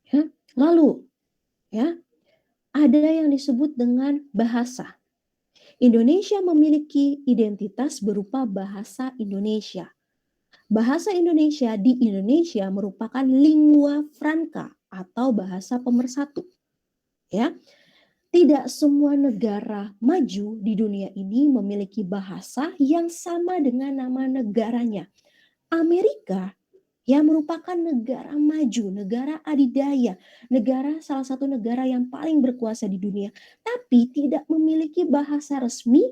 Ya. Lalu, ya, ada yang disebut dengan bahasa. Indonesia memiliki identitas berupa bahasa Indonesia. Bahasa Indonesia di Indonesia merupakan lingua franca atau bahasa pemersatu. Ya, tidak semua negara maju di dunia ini memiliki bahasa yang sama dengan nama negaranya. Amerika yang merupakan negara maju, negara adidaya, salah satu negara yang paling berkuasa di dunia, tapi tidak memiliki bahasa resmi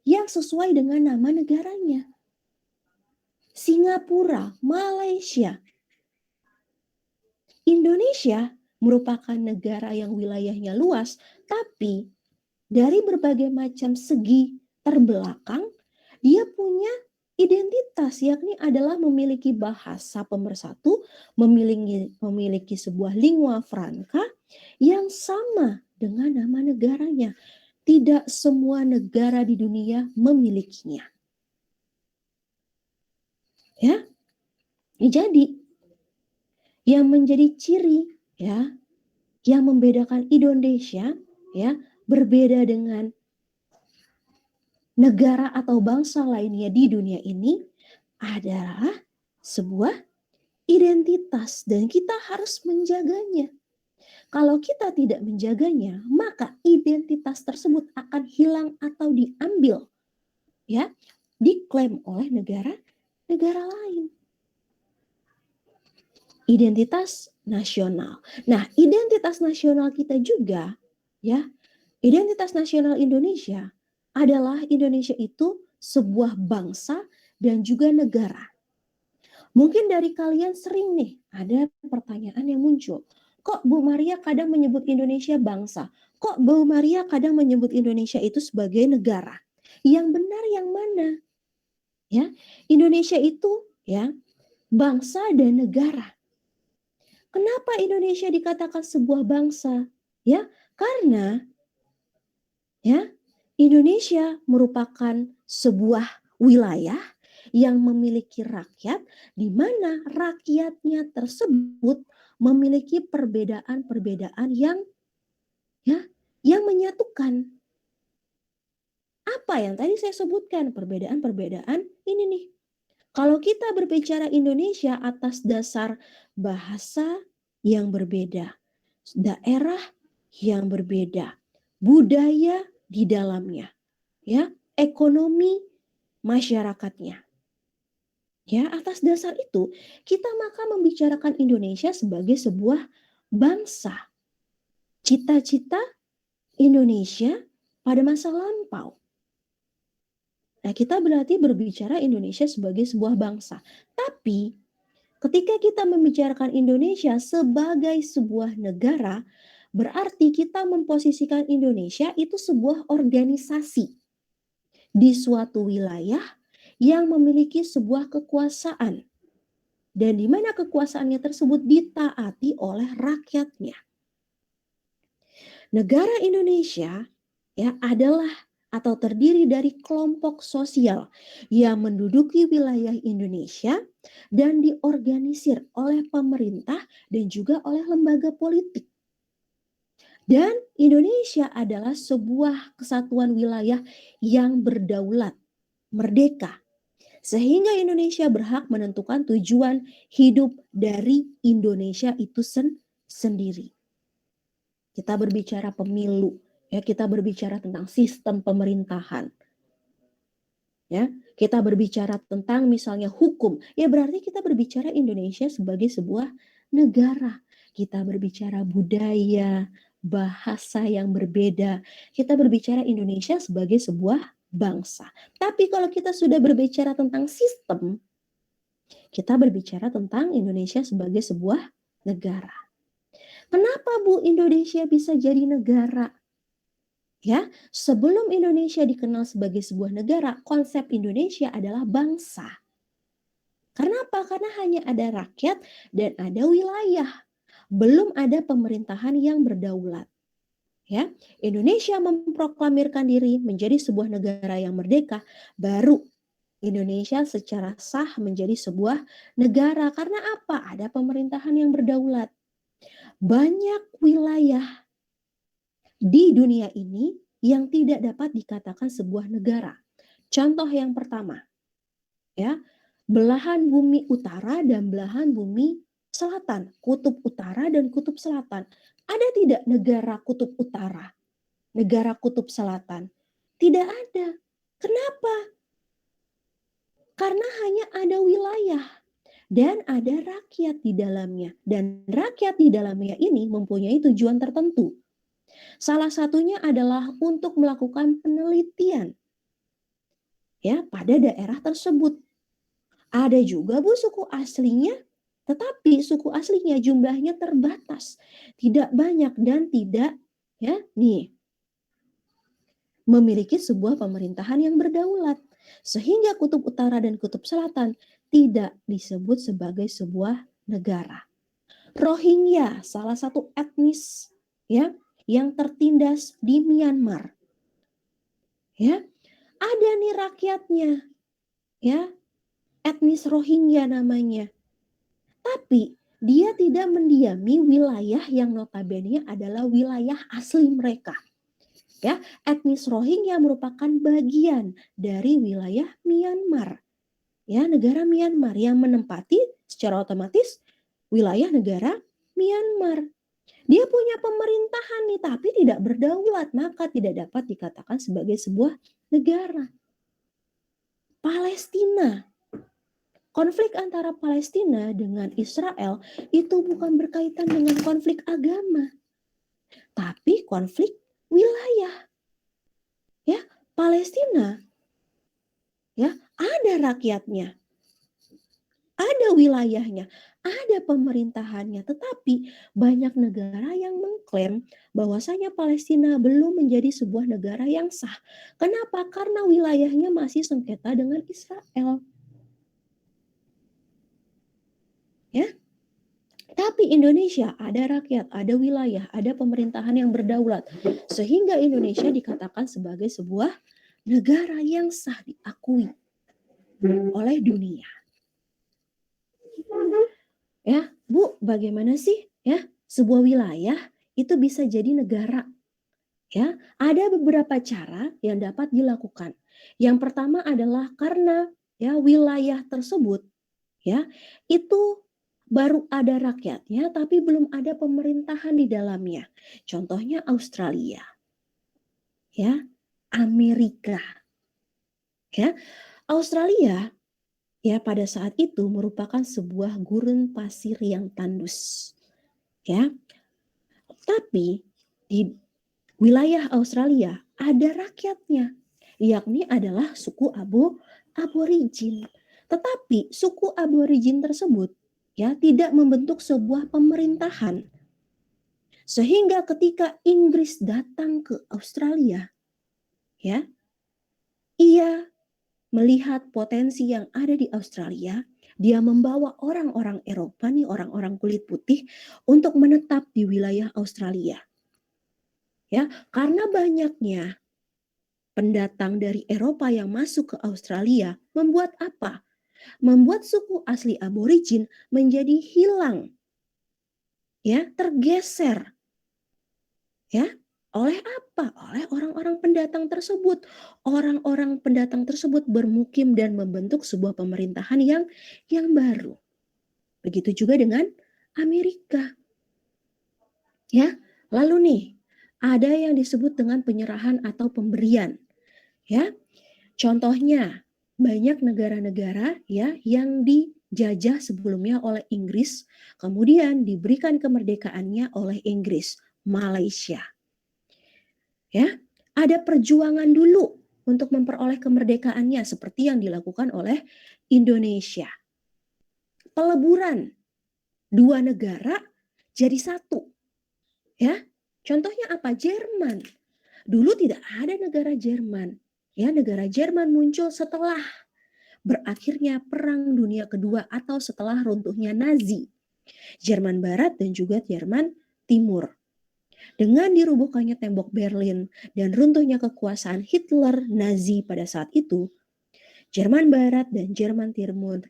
yang sesuai dengan nama negaranya. Singapura, Malaysia, Indonesia merupakan negara yang wilayahnya luas, tapi dari berbagai macam segi terbelakang, dia punya identitas, yakni adalah memiliki bahasa pemersatu, memiliki sebuah lingua franca yang sama dengan nama negaranya. Tidak semua negara di dunia memilikinya. Ya, jadi yang menjadi ciri, ya, yang membedakan Indonesia, ya, berbeda dengan negara atau bangsa lainnya di dunia ini adalah sebuah identitas dan kita harus menjaganya. Kalau kita tidak menjaganya, maka identitas tersebut akan hilang atau diambil, ya, diklaim oleh negara lain. Identitas nasional. Nah, identitas nasional kita juga, ya, identitas nasional Indonesia adalah Indonesia itu sebuah bangsa dan juga negara. Mungkin dari kalian sering nih ada pertanyaan yang muncul. Kok Bu Maria kadang menyebut Indonesia bangsa? Kok Bu Maria kadang menyebut Indonesia itu sebagai negara? Yang benar yang mana? Ya, Indonesia itu, ya, bangsa dan negara. Kenapa Indonesia dikatakan sebuah bangsa? Ya, karena, ya, Indonesia merupakan sebuah wilayah yang memiliki rakyat, di mana rakyatnya tersebut memiliki perbedaan-perbedaan yang, ya, yang menyatukan. Apa yang tadi saya sebutkan? Perbedaan-perbedaan ini nih. Kalau kita berbicara Indonesia atas dasar bahasa yang berbeda, daerah yang berbeda, budaya di dalamnya, ya, ekonomi masyarakatnya. Ya, atas dasar itu kita maka membicarakan Indonesia sebagai sebuah bangsa. Cita-cita Indonesia pada masa lampau. Nah, kita berarti berbicara Indonesia sebagai sebuah bangsa. Tapi ketika kita membicarakan Indonesia sebagai sebuah negara, berarti kita memposisikan Indonesia itu sebuah organisasi di suatu wilayah yang memiliki sebuah kekuasaan. Dan di mana kekuasaannya tersebut ditaati oleh rakyatnya. Negara Indonesia, ya, adalah atau terdiri dari kelompok sosial yang menduduki wilayah Indonesia dan diorganisir oleh pemerintah dan juga oleh lembaga politik. Dan Indonesia adalah sebuah kesatuan wilayah yang berdaulat, merdeka. Sehingga Indonesia berhak menentukan tujuan hidup dari Indonesia itu sendiri. Kita berbicara pemilu, ya, kita berbicara tentang sistem pemerintahan. Ya, kita berbicara tentang misalnya hukum, ya berarti kita berbicara Indonesia sebagai sebuah negara. Kita berbicara budaya, bahasa yang berbeda. Kita berbicara Indonesia sebagai sebuah bangsa. Tapi kalau kita sudah berbicara tentang sistem, kita berbicara tentang Indonesia sebagai sebuah negara. Kenapa Bu Indonesia bisa jadi negara? Ya, sebelum Indonesia dikenal sebagai sebuah negara, konsep Indonesia adalah bangsa. Kenapa? Karena hanya ada rakyat dan ada wilayah. Belum ada pemerintahan yang berdaulat. Ya, Indonesia memproklamirkan diri menjadi sebuah negara yang merdeka, baru Indonesia secara sah menjadi sebuah negara. Karena apa? Ada pemerintahan yang berdaulat. banyak wilayah di dunia ini yang tidak dapat dikatakan sebuah negara. Contoh yang pertama, ya, belahan bumi utara dan belahan bumi selatan, kutub utara dan kutub selatan. Ada tidak negara kutub utara, negara kutub selatan? Tidak ada. Kenapa? Karena hanya ada wilayah dan ada rakyat di dalamnya. Dan rakyat di dalamnya ini mempunyai tujuan tertentu. Salah satunya adalah untuk melakukan penelitian, ya, pada daerah tersebut. Ada juga suku aslinya, tetapi suku aslinya jumlahnya terbatas, tidak banyak dan tidak, ya, memiliki sebuah pemerintahan yang berdaulat. Sehingga kutub utara dan kutub selatan tidak disebut sebagai sebuah negara. Rohingya, salah satu etnis, ya, yang tertindas di Myanmar. Ya, ada nih rakyatnya, ya, etnis Rohingya namanya. Tapi dia tidak mendiami wilayah yang notabene adalah wilayah asli mereka. Ya, etnis Rohingya merupakan bagian dari wilayah Myanmar. Ya, negara Myanmar yang menempati secara otomatis wilayah negara Myanmar. Dia punya pemerintahan nih, tapi tidak berdaulat, maka tidak dapat dikatakan sebagai sebuah negara. Palestina. Konflik antara Palestina dengan Israel itu bukan berkaitan dengan konflik agama, tapi konflik wilayah. Ya, Palestina, ya, ada rakyatnya, ada wilayahnya, ada pemerintahannya, tetapi banyak negara yang mengklaim bahwasanya Palestina belum menjadi sebuah negara yang sah. Kenapa? Karena wilayahnya masih sengketa dengan Israel. Ya, tapi Indonesia ada rakyat, ada wilayah, ada pemerintahan yang berdaulat. Sehingga Indonesia dikatakan sebagai sebuah negara yang sah diakui oleh dunia. Ya, Bu, bagaimana sih ya sebuah wilayah itu bisa jadi negara? Ya, ada beberapa cara yang dapat dilakukan. Yang pertama adalah karena ya wilayah tersebut ya itu baru ada rakyatnya tapi belum ada pemerintahan di dalamnya. Contohnya Australia. Ya, Amerika. Ya, Australia ya pada saat itu merupakan sebuah gurun pasir yang tandus. Ya. Tapi di wilayah Australia ada rakyatnya, yakni adalah suku aborigin. Tetapi suku aborigin tersebut ya tidak membentuk sebuah pemerintahan. Sehingga ketika Inggris datang ke Australia, ya, ia melihat potensi yang ada di Australia, dia membawa orang-orang Eropa nih, orang-orang kulit putih untuk menetap di wilayah Australia. Ya, karena banyaknya pendatang dari Eropa yang masuk ke Australia membuat apa? Membuat suku asli aborigin menjadi hilang. Ya, tergeser. Ya, oleh apa? Oleh orang-orang pendatang tersebut. Orang-orang pendatang tersebut bermukim dan membentuk sebuah pemerintahan yang baru. Begitu juga dengan Amerika. Ya, lalu nih, ada yang disebut dengan penyerahan atau pemberian. Ya, contohnya banyak negara-negara ya yang dijajah sebelumnya oleh Inggris, kemudian diberikan kemerdekaannya oleh Inggris, Malaysia. Ya, ada perjuangan dulu untuk memperoleh kemerdekaannya seperti yang dilakukan oleh Indonesia. Peleburan dua negara jadi satu. Ya, contohnya apa? Jerman. Dulu tidak ada negara Jerman. Ya, negara Jerman muncul setelah berakhirnya Perang Dunia Kedua atau setelah runtuhnya Nazi, Jerman Barat dan juga Jerman Timur. Dengan dirubuhkannya tembok Berlin dan runtuhnya kekuasaan Hitler Nazi pada saat itu, Jerman Barat dan Jerman Timur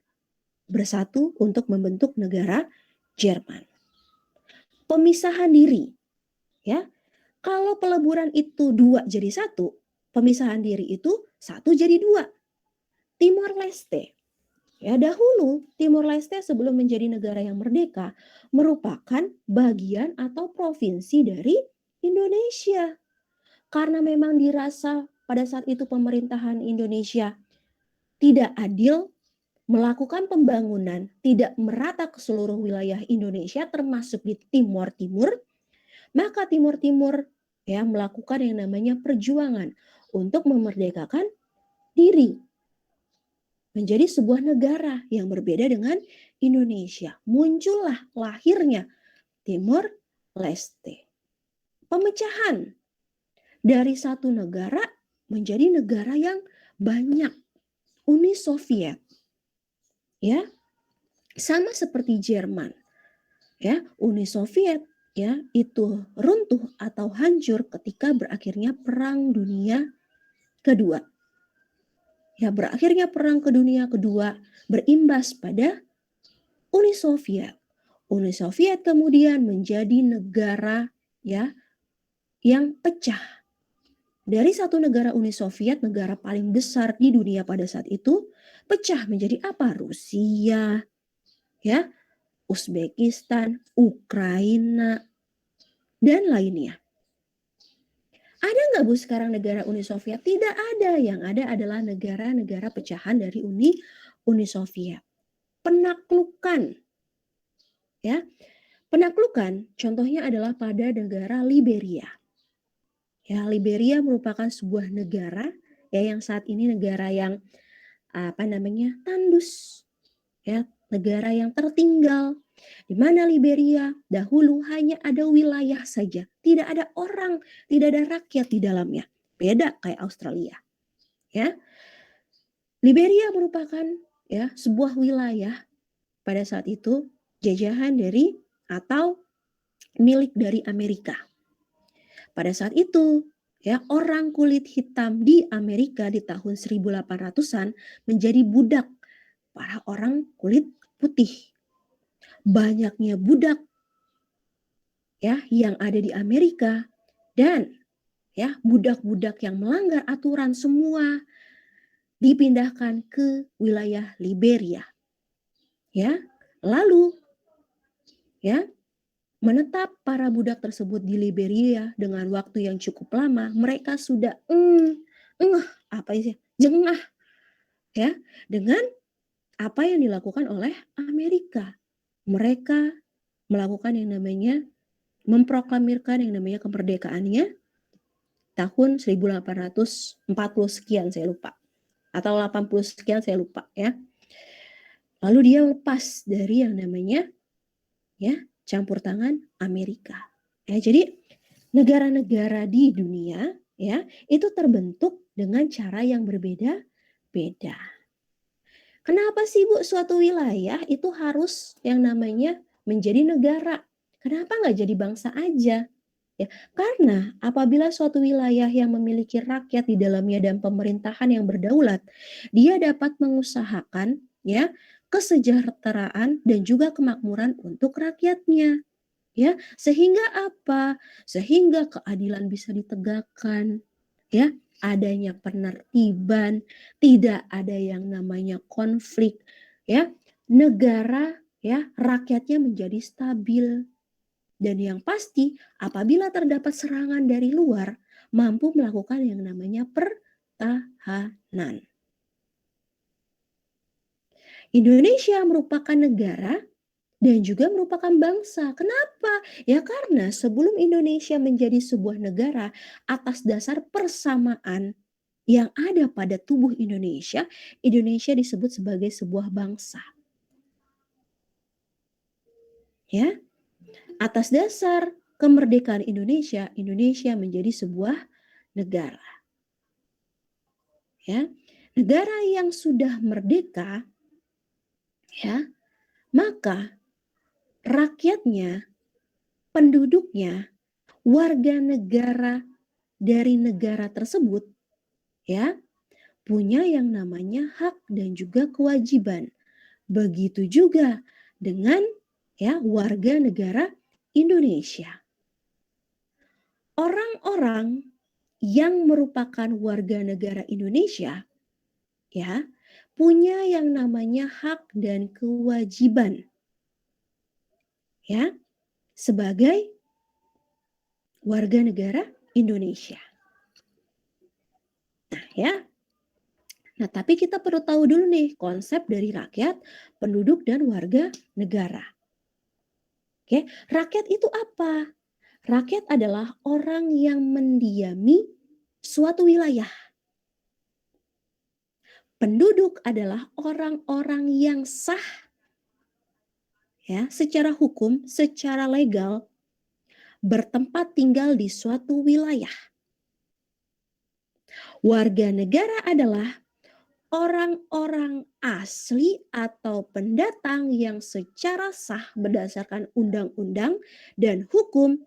bersatu untuk membentuk negara Jerman. pemisahan diri, ya. Kalau peleburan itu 2 jadi 1, pemisahan diri itu 1 jadi 2. Timor Leste. Ya, dahulu Timor Leste sebelum menjadi negara yang merdeka merupakan bagian atau provinsi dari Indonesia. Karena memang dirasa pada saat itu pemerintahan Indonesia tidak adil, melakukan pembangunan tidak merata ke seluruh wilayah Indonesia termasuk di Timor Timur, maka Timor Timur ya melakukan yang namanya perjuangan untuk memerdekakan diri menjadi sebuah negara yang berbeda dengan Indonesia. Muncullah lahirnya Timor Leste. Pemecahan dari satu negara menjadi negara yang banyak. Uni Soviet. Ya, sama seperti Jerman. Ya, Uni Soviet ya itu runtuh atau hancur ketika berakhirnya Perang Dunia Kedua. Ya, berakhirnya Perang Dunia Kedua berimbas pada Uni Soviet. Uni Soviet kemudian menjadi negara ya yang pecah. Dari satu negara Uni Soviet, negara paling besar di dunia pada saat itu, pecah menjadi apa? Rusia, ya, Uzbekistan, Ukraina, dan lainnya. Ada nggak Bu sekarang negara Uni Soviet? Tidak ada. Yang ada adalah negara-negara pecahan dari Uni Soviet. Penaklukan, ya, penaklukan contohnya adalah pada negara Liberia. Ya, Liberia merupakan sebuah negara ya yang saat ini negara yang tandus, ya, negara yang tertinggal, di mana Liberia dahulu hanya ada wilayah saja, tidak ada orang, tidak ada rakyat di dalamnya. Beda kayak Australia, ya. Liberia merupakan ya sebuah wilayah pada saat itu jajahan dari atau milik dari Amerika. Pada saat itu, ya, orang kulit hitam di Amerika di tahun 1800-an menjadi budak para orang kulit putih. Banyaknya budak ya yang ada di Amerika dan ya budak-budak yang melanggar aturan semua dipindahkan ke wilayah Liberia. Ya, lalu ya menetap para budak tersebut di Liberia dengan waktu yang cukup lama, mereka sudah jengah ya dengan apa yang dilakukan oleh Amerika. Mereka melakukan yang namanya memproklamirkan yang namanya kemerdekaannya tahun 1840 sekian saya lupa atau 80 sekian saya lupa ya. Lalu dia lepas dari yang namanya ya campur tangan Amerika. Ya, jadi negara-negara di dunia ya itu terbentuk dengan cara yang berbeda-beda. Kenapa sih Bu suatu wilayah itu harus yang namanya menjadi negara? Kenapa nggak jadi bangsa aja? Ya, karena apabila suatu wilayah yang memiliki rakyat di dalamnya dan pemerintahan yang berdaulat, dia dapat mengusahakan ya kesejahteraan dan juga kemakmuran untuk rakyatnya. Ya, sehingga apa? Sehingga keadilan bisa ditegakkan, ya, adanya penertiban, tidak ada yang namanya konflik, ya. Negara ya, rakyatnya menjadi stabil. Dan yang pasti, apabila terdapat serangan dari luar, mampu melakukan yang namanya pertahanan. Indonesia merupakan negara dan juga merupakan bangsa. Kenapa? Ya karena sebelum Indonesia menjadi sebuah negara atas dasar persamaan yang ada pada tubuh Indonesia, Indonesia disebut sebagai sebuah bangsa. Ya, atas dasar kemerdekaan Indonesia, Indonesia menjadi sebuah negara. Ya, negara yang sudah merdeka, ya, maka rakyatnya, penduduknya, warga negara dari negara tersebut, ya, punya yang namanya hak dan juga kewajiban. Begitu juga dengan ya warga negara Indonesia. Orang-orang yang merupakan warga negara Indonesia ya, punya yang namanya hak dan kewajiban ya sebagai warga negara Indonesia. Nah, ya. Nah, tapi kita perlu tahu dulu nih konsep dari rakyat, penduduk dan warga negara. Oke, rakyat itu apa? Rakyat adalah orang yang mendiami suatu wilayah. Penduduk adalah orang-orang yang sah ya, secara hukum, secara legal bertempat tinggal di suatu wilayah. Warga negara adalah orang-orang asli atau pendatang yang secara sah berdasarkan undang-undang dan hukum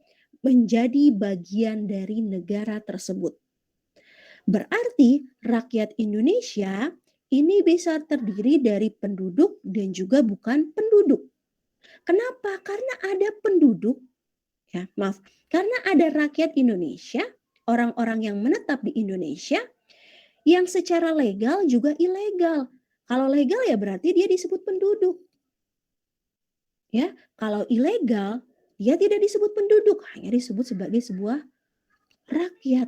menjadi bagian dari negara tersebut. Berarti rakyat Indonesia ini bisa terdiri dari penduduk dan juga bukan penduduk. Kenapa? Karena ada penduduk, ya maaf, karena ada rakyat Indonesia, orang-orang yang menetap di Indonesia, yang secara legal juga ilegal. Kalau legal ya berarti dia disebut penduduk. Ya, kalau ilegal dia tidak disebut penduduk, hanya disebut sebagai sebuah rakyat.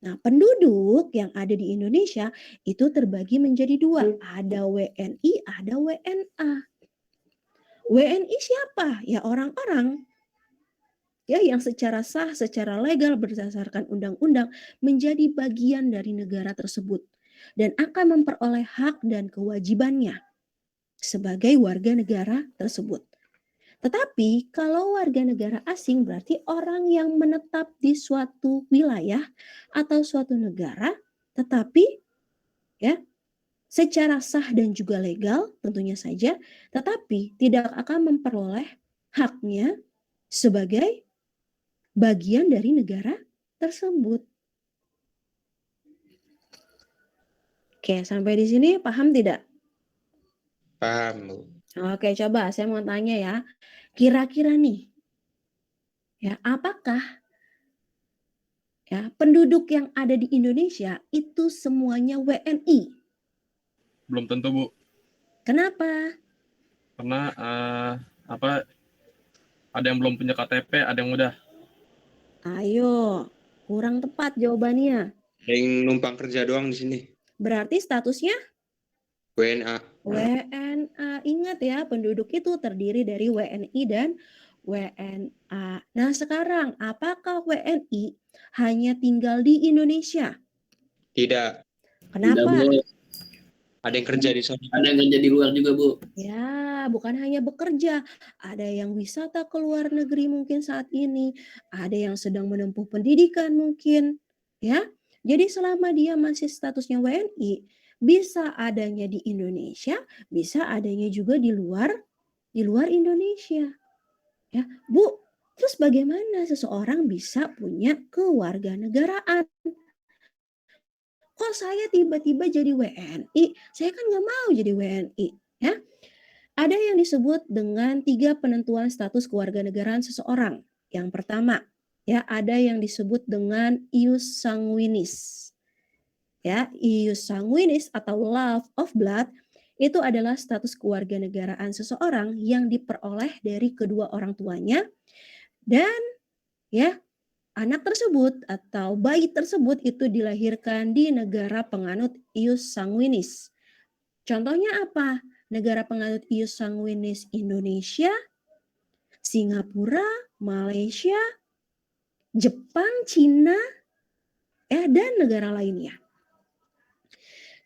Nah, penduduk yang ada di Indonesia itu terbagi menjadi dua, ada WNI, ada WNA. WNI siapa? Ya orang-orang ya yang secara sah, secara legal berdasarkan undang-undang menjadi bagian dari negara tersebut dan akan memperoleh hak dan kewajibannya sebagai warga negara tersebut. Tetapi kalau warga negara asing berarti orang yang menetap di suatu wilayah atau suatu negara tetapi ya secara sah dan juga legal tentunya saja, tetapi tidak akan memperoleh haknya sebagai bagian dari negara tersebut. Oke, sampai di sini paham tidak? Paham, Bu. Oke, coba saya mau tanya ya. Kira-kira nih, ya, apakah ya penduduk yang ada di Indonesia itu semuanya WNI? Belum tentu, Bu. Kenapa? Karena ada yang belum punya KTP, ada yang udah. Ayo, kurang tepat jawabannya. Ada yang numpang kerja doang di sini. Berarti statusnya WNA. WNA. Ingat ya, penduduk itu terdiri dari WNI dan WNA. Nah, sekarang apakah WNI hanya tinggal di Indonesia? Tidak. Kenapa? Tidak, Bu. Ada yang kerja di sana. Ada yang kerja di luar juga, Bu. Ya, bukan hanya bekerja. Ada yang wisata ke luar negeri mungkin saat ini. Ada yang sedang menempuh pendidikan mungkin. Ya, jadi selama dia masih statusnya WNI, bisa adanya di Indonesia, bisa adanya juga di luar Indonesia. Ya, Bu, terus bagaimana seseorang bisa punya kewarganegaraan? Kok saya tiba-tiba jadi WNI? Saya kan nggak mau jadi WNI. Ya, ada yang disebut dengan 3 penentuan status kewarganegaraan seseorang. Yang pertama, ya ada yang disebut dengan ius sanguinis. Ya, ius sanguinis atau love of blood itu adalah status kewarganegaraan seseorang yang diperoleh dari kedua orang tuanya dan ya anak tersebut atau bayi tersebut itu dilahirkan di negara penganut ius sanguinis. Contohnya apa? Negara penganut ius sanguinis Indonesia, Singapura, Malaysia, Jepang, Cina, dan negara lainnya.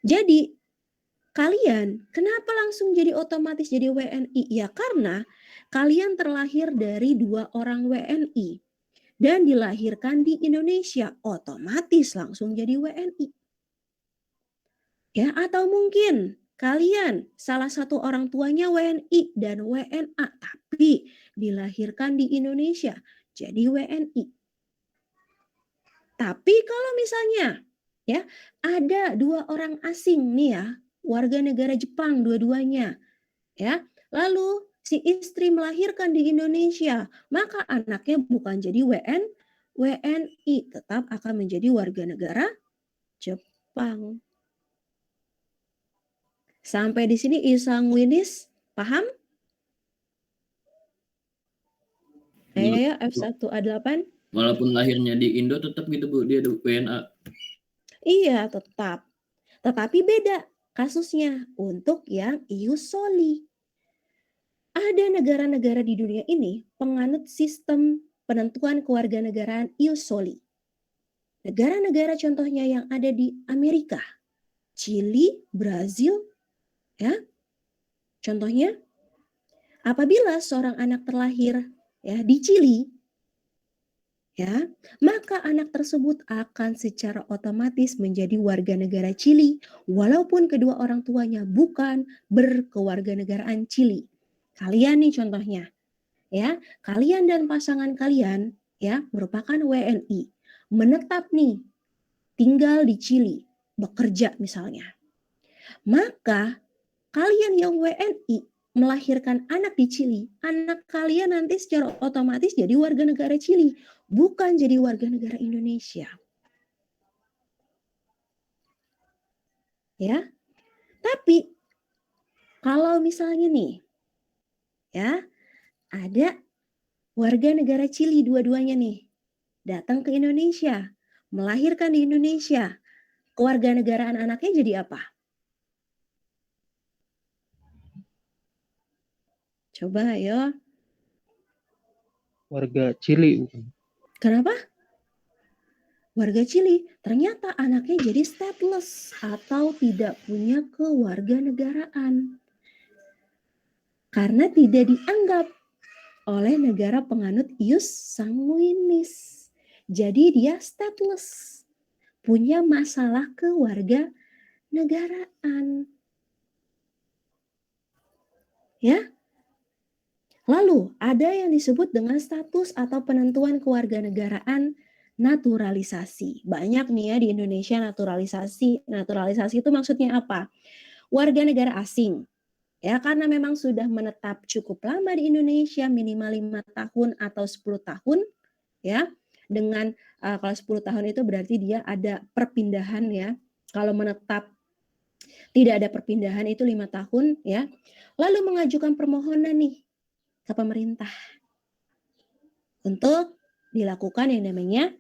Jadi kalian kenapa langsung jadi otomatis jadi WNI? Ya karena kalian terlahir dari 2 orang WNI dan dilahirkan di Indonesia, otomatis langsung jadi WNI. Ya, atau mungkin kalian salah satu orang tuanya WNI dan WNA tapi dilahirkan di Indonesia jadi WNI. Tapi kalau misalnya ya ada 2 orang asing nih ya, warga negara Jepang dua-duanya ya, lalu si istri melahirkan di Indonesia, maka anaknya bukan jadi WNI, tetap akan menjadi warga negara Jepang. Sampai di sini Isang Winis, paham? Ayo F1A8. Walaupun lahirnya di Indo tetap gitu Bu, dia WNA. Iya, tetap. Tetapi beda kasusnya untuk yang ius soli. Ada negara-negara di dunia ini penganut sistem penentuan kewarganegaraan ius soli. Negara-negara contohnya yang ada di Amerika, Chili, Brazil, ya. Contohnya, apabila seorang anak terlahir ya di Chili, ya, maka anak tersebut akan secara otomatis menjadi warga negara Chili walaupun kedua orang tuanya bukan berkewarganegaraan Chili. Kalian nih contohnya, ya, kalian dan pasangan kalian ya merupakan WNI, menetap nih tinggal di Chili, bekerja misalnya. Maka kalian yang WNI melahirkan anak di Chili, anak kalian nanti secara otomatis jadi warga negara Chili, bukan jadi warga negara Indonesia. Ya. Tapi kalau misalnya nih ya, ada warga negara Chili dua-duanya nih datang ke Indonesia, melahirkan di Indonesia, kewarganegaraan anaknya jadi apa? Coba ayo. Warga Chili bukan? Kenapa? Warga Chili, ternyata anaknya jadi stateless atau tidak punya kewarganegaraan. Karena tidak dianggap oleh negara penganut ius sanguinis. Jadi dia stateless, punya masalah kewarganegaraan. Ya. Lalu ada yang disebut dengan status atau penentuan kewarganegaraan naturalisasi. Banyak nih ya di Indonesia naturalisasi. Naturalisasi itu maksudnya apa? Warga negara asing. Ya, karena memang sudah menetap cukup lama di Indonesia, minimal 5 tahun atau 10 tahun, ya. Dengan kalau 10 tahun itu berarti dia ada perpindahan ya. Kalau menetap tidak ada perpindahan itu 5 tahun ya. Lalu mengajukan permohonan nih ke pemerintah untuk dilakukan yang namanya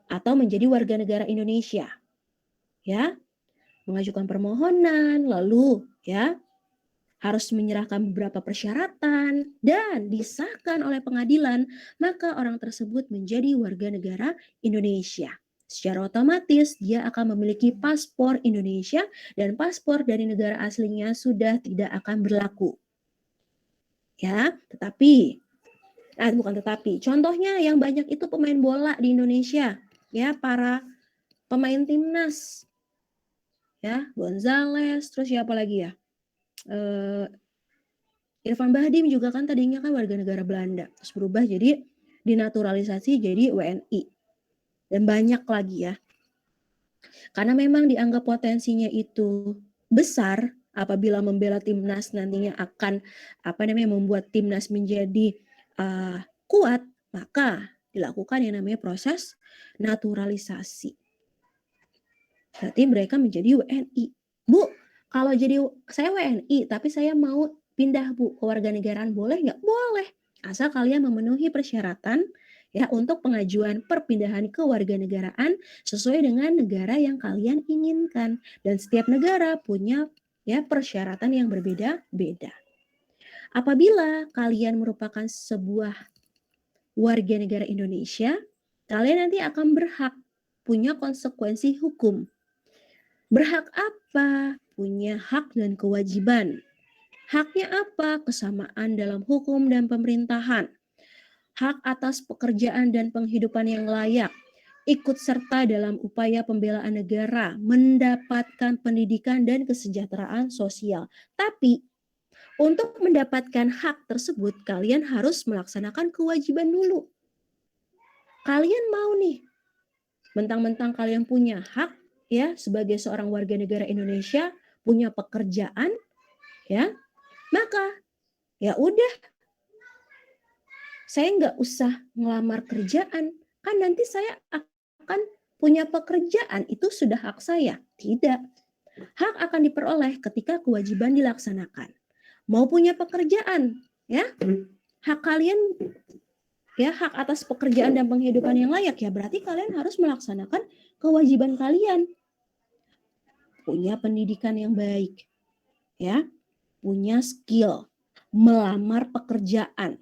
atau menjadi warga negara Indonesia. Ya. Mengajukan permohonan, lalu ya harus menyerahkan beberapa persyaratan dan disahkan oleh pengadilan, maka orang tersebut menjadi warga negara Indonesia. Secara otomatis dia akan memiliki paspor Indonesia dan paspor dari negara aslinya sudah tidak akan berlaku. Ya, contohnya yang banyak itu pemain bola di Indonesia, ya, para pemain timnas, ya, Gonzales, terus siapa lagi ya? Irfan Bahdim juga kan tadinya kan warga negara Belanda, terus berubah jadi dinaturalisasi jadi WNI. Dan banyak lagi ya. Karena memang dianggap potensinya itu besar apabila membela timnas nantinya akan membuat timnas menjadi kuat, maka dilakukan yang namanya proses naturalisasi. Berarti mereka menjadi WNI. Bu, kalau jadi saya WNI tapi saya mau pindah Bu ke warganegaraan, boleh nggak? Boleh. Asal kalian memenuhi persyaratan ya untuk pengajuan perpindahan ke warganegaraan sesuai dengan negara yang kalian inginkan. Dan setiap negara punya ya persyaratan yang berbeda-beda. Apabila kalian merupakan sebuah warga negara Indonesia, kalian nanti akan berhak punya konsekuensi hukum. Berhak apa? Punya hak dan kewajiban. Haknya apa? Kesamaan dalam hukum dan pemerintahan. Hak atas pekerjaan dan penghidupan yang layak. Ikut serta dalam upaya pembelaan negara, mendapatkan pendidikan dan kesejahteraan sosial. Tapi untuk mendapatkan hak tersebut, kalian harus melaksanakan kewajiban dulu. Kalian mau nih, mentang-mentang kalian punya hak ya sebagai seorang warga negara Indonesia, punya pekerjaan, ya, maka Ya udah, saya nggak usah ngelamar kerjaan, kan nanti saya akan punya pekerjaan, itu sudah hak saya. Tidak. Hak akan diperoleh ketika kewajiban dilaksanakan. Mau punya pekerjaan, ya, hak kalian, ya, hak atas pekerjaan dan penghidupan yang layak, ya berarti kalian harus melaksanakan kewajiban kalian. Punya pendidikan yang baik, ya, punya skill, melamar pekerjaan,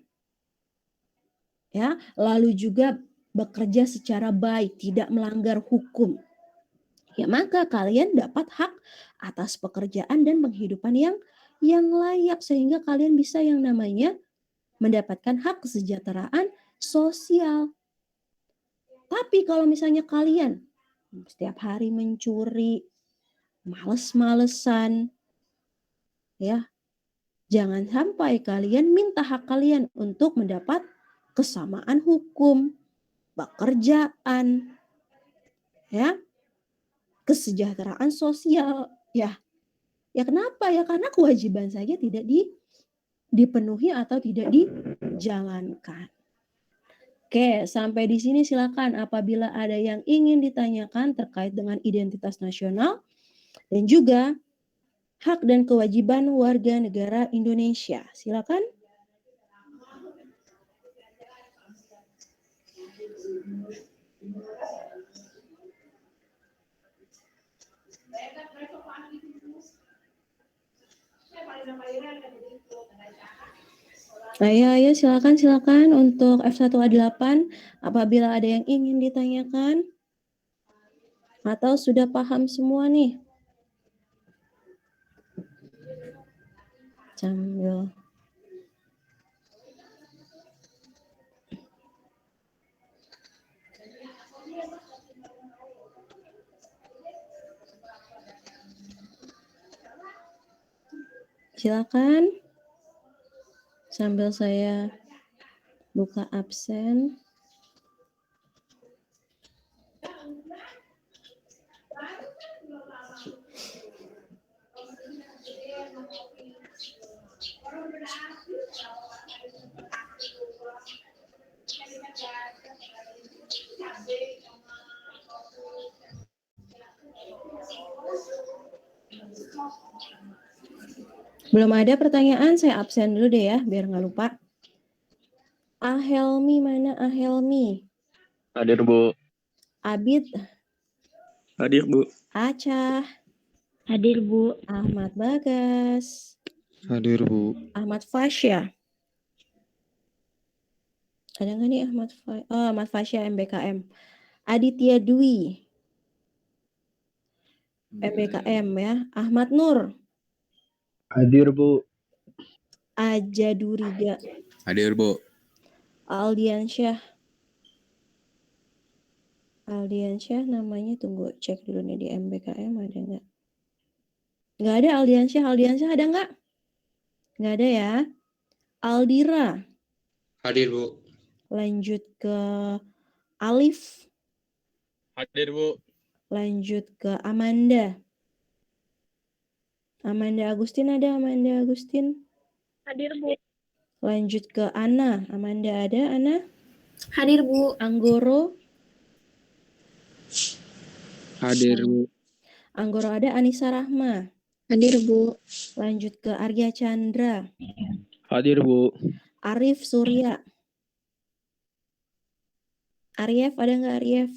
ya, lalu juga bekerja secara baik, tidak melanggar hukum. Ya maka kalian dapat hak atas pekerjaan dan penghidupan yang layak, sehingga kalian bisa yang namanya mendapatkan hak kesejahteraan sosial. Tapi kalau misalnya kalian setiap hari mencuri, males-malesan, ya, jangan sampai kalian minta hak kalian untuk mendapat kesamaan hukum, pekerjaan, ya, kesejahteraan sosial, ya. Ya kenapa? Ya karena kewajiban saja tidak dipenuhi atau tidak dijalankan. Oke, sampai di sini silakan apabila ada yang ingin ditanyakan terkait dengan identitas nasional dan juga hak dan kewajiban warga negara Indonesia. Silakan. Ayo silakan untuk F1A8 apabila ada yang ingin ditanyakan atau sudah paham semua nih. Sambil silakan sambil saya buka absen. Belum ada pertanyaan, saya absen dulu deh ya, biar nggak lupa. Ahelmi, mana Ahelmi? Hadir, Bu. Abid, Hadir, Bu. Acah, Hadir, Bu. Ahmad Bagas, Hadir, Bu. Ahmad Fasya. Ada nggak nih Ahmad Fasya MBKM. Aditya Dwi, MBKM ya. Ahmad Nur, Hadir, Bu. Aja Duriga, Hadir, Bu. Aldiansyah namanya, tunggu cek dulu nih di MBKM ada nggak? Nggak ada Aldiansyah ada nggak? Nggak ada ya. Aldira, Hadir, Bu. lanjut ke Alif, Hadir, Bu. lanjut ke Amanda. Amanda Agustin ada, Amanda Agustin. Hadir, Bu. Lanjut ke Ana, Amanda ada, Ana. Hadir, Bu. Anggoro, Hadir, Bu. Anggoro ada, Anissa Rahma. Hadir, Bu. Lanjut ke Arya Chandra, Hadir, Bu. Arif Surya. Arief ada nggak Arief?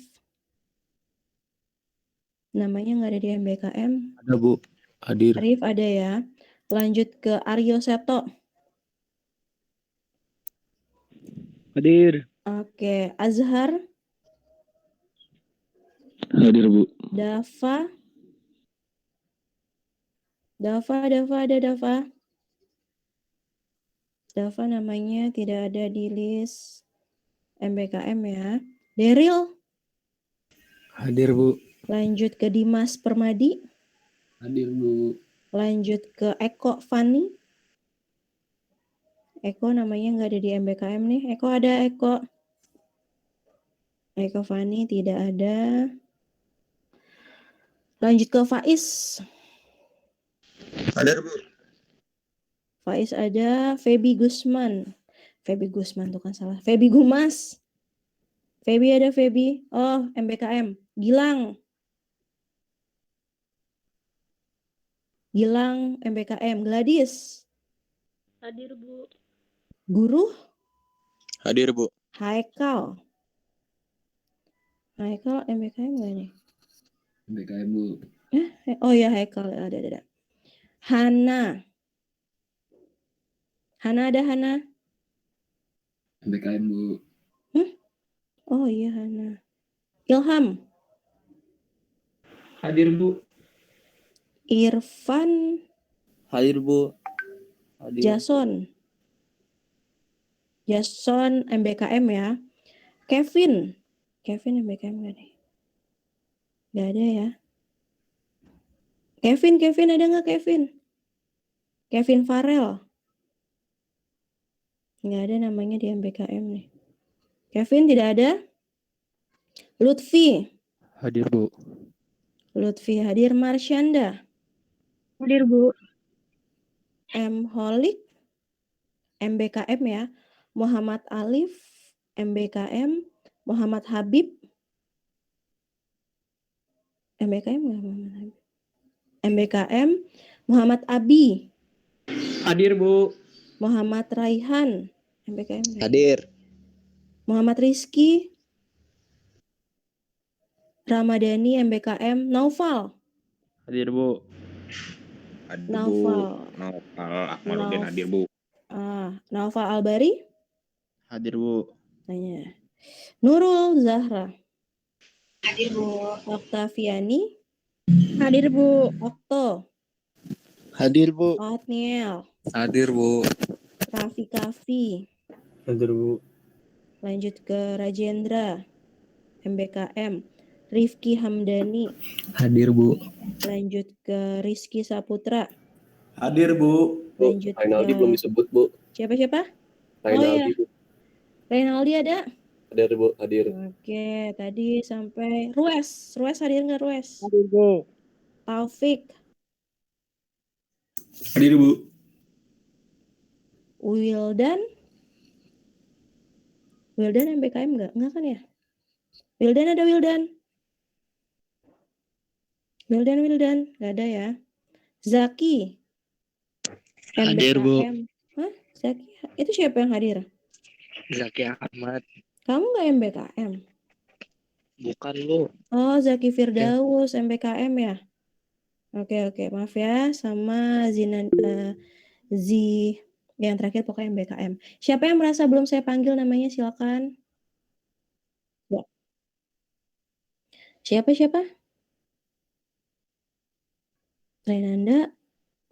Namanya nggak ada di MBKM. Ada, Bu. Hadir. Arif ada ya. Lanjut ke Aryo Seto. Hadir. Oke, Azhar, Hadir, Bu. Dava. Ada Dava. Dava namanya tidak ada di list MBKM ya. Daryl. Hadir, Bu. Lanjut ke Dimas Permadi. Hadir, Bu. Lanjut ke Eko Fani. Eko namanya nggak ada di MBKM nih. Eko ada, Eko. Eko Fani tidak ada. Lanjut ke Faiz. Hadir, Bu. Faiz ada, Feby Gusman. Feby Gusman tuh kan salah. Feby Gumas. Feby ada Feby. Oh, MBKM. Gilang. Gilang MBKM. Gladys. Hadir, Bu. Guru. Hadir, Bu. Haikal. Haikal MBKM nggak nih? MBKM Bu. Oh ya, Haikal ada. Hana. Hana ada Hana. MBKM Bu. Oh iya Hana. Ilham. Hadir, Bu. Irfan. Hadir, Bu. Hadir. Jason. Jason MBKM ya. Kevin. Kevin MBKM nggak nih? Nggak ada ya. Kevin ada nggak Kevin? Kevin Farel. Nggak ada namanya di MBKM nih. Kevin tidak ada. Lutfi. Hadir, Bu. Lutfi hadir. Marsyanda. Hadir, Bu. M. Holik. MBKM ya. Muhammad Alif. MBKM. Muhammad Habib. MBKM nggak Muhammad Habib? MBKM. Muhammad Abi. Hadir, Bu. Muhammad Raihan. MBKM nggak? Hadir. Muhammad Rizky. Ramadhani MBKM. Naufal. Hadir, Bu. Hadir, Naufal. Naufal Akmaluddin hadir, Bu. Naufal Albari. Hadir, Bu. Tanya. Nurul Zahra. Hadir, Bu. Oktaviani. Hadir, Bu. Okto. Hadir, Bu. Otniel. Hadir, Bu. Raffi Kafi. Hadir, Bu. Lanjut ke Rajendra. MBKM. Rifki Hamdani. Hadir, Bu. Lanjut ke Rizky Saputra. Hadir, Bu. Lanjut Rainaldi ke belum disebut Bu. siapa? Rainaldi Bu. Reynaldi ada? Hadir Bu, hadir. Oke, tadi sampai Rues. Rues hadir nggak Rues? Hadir, Bu. Taufik. Hadir Bu. Wildan. Wildan MBKM nggak? Nggak kan ya? Wildan ada Wildan. Wildan. Nggak ada ya. Zaki. Hadir, Bu. MBKM. Hah? Zaki? Itu siapa yang hadir? Zaki Ahmad. Kamu nggak MBKM? Bukan, Bu. Oh, Zaki Firdaus MBKM ya? Oke. Maaf ya. Sama Zinan, yang terakhir pokoknya MBKM. Siapa yang merasa belum saya panggil namanya silakan. Ya. Siapa? Renanda,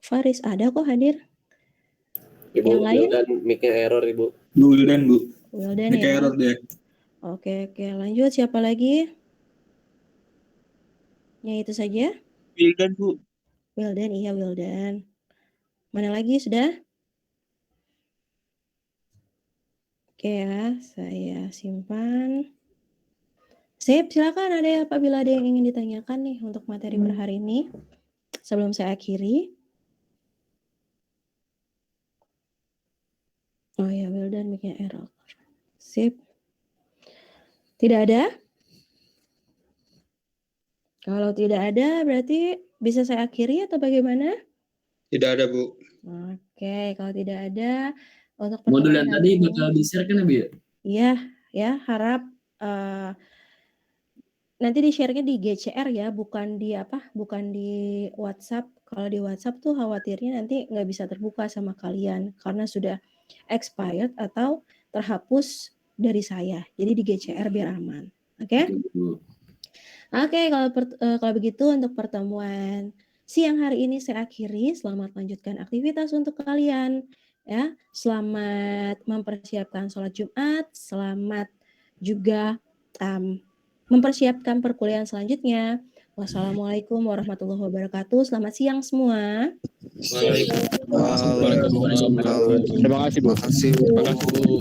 Faris ada kok hadir. Ibu Yang lain? Wildan mic-nya error Ibu. Bu Wildan, Bu. Wildan Mic ya. error dia. Oke. Lanjut siapa lagi? Ya itu saja. Wildan, Bu. Wildan, iya Wildan. Mana lagi sudah? Oke ya, saya simpan. Sip, silakan ada apabila ada yang ingin ditanyakan nih untuk materi per hari ini. Sebelum saya akhiri. Oh ya, Wildan mic-nya error. Sip. Tidak ada? Kalau tidak ada berarti bisa saya akhiri atau bagaimana? Tidak ada, Bu. Oke, kalau tidak ada untuk Modul pertemuan yang hari tadi ini- bakal di-share kan ya? Iya, ya harap nanti di-share-nya di GCR ya, bukan di bukan di WhatsApp. Kalau di WhatsApp tuh khawatirnya nanti nggak bisa terbuka sama kalian karena sudah expired atau terhapus dari saya. Jadi di GCR biar aman. Oke? Bu. Oke, kalau begitu untuk pertemuan siang hari ini saya akhiri. Selamat lanjutkan aktivitas untuk kalian. Ya, selamat mempersiapkan sholat Jumat. Selamat juga mempersiapkan perkuliahan selanjutnya. Wassalamualaikum warahmatullahi wabarakatuh. Selamat siang semua. Waalaikumsalam. Terima kasih, Bu. Terima kasih, Bu.